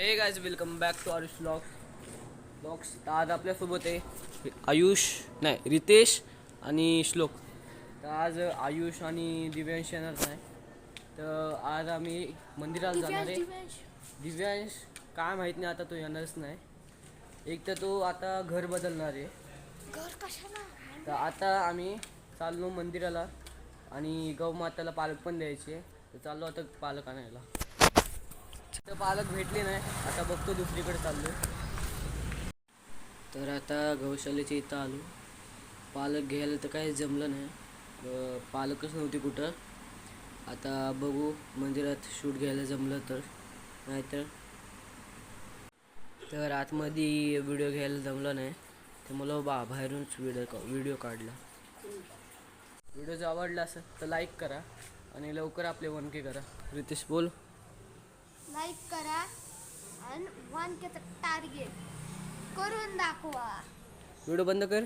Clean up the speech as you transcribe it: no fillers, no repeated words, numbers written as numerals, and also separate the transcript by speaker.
Speaker 1: हे guys welcome back to Aarush vlogs. तर आज आपल्यासोबत आहे आयुष नाही रितेश आणि श्लोक. तर आज आयुष आणि दिव्यांश येणार नाही. तर आज आम्ही मंदिरात जाणार आहे. दिव्यांश काय माहीत नाही, आता तो येणारच नाही. एक तर तो आता घर बदलणार आहे. तर आता आम्ही चाललो मंदिराला आणि गौमाताला पालक पण द्यायचे. तर चाललो आता पालक आणायला. तर पालक भेटले नाही, आता बघतो दुसरीकडे चाललो. तर आता गौशालेच्या इथं आलो. पालक घ्यायला तर काही जमलं नाही, पालकच नव्हती कुठं. आता बघू मंदिरात शूट घ्यायला जमलं तर, नाहीतर तर आतमध्ये व्हिडिओ घ्यायला जमलं नाही. तर मला बाहेरूनच व्हिडिओ काढला. व्हिडिओ जर आवडला असेल तर लाईक करा आणि लवकर आपले 1K करा. रितेश बोल.
Speaker 2: लाईक करा आणि 1K टार्गेट करून दाखवा.
Speaker 1: व्हिडिओ बंद कर.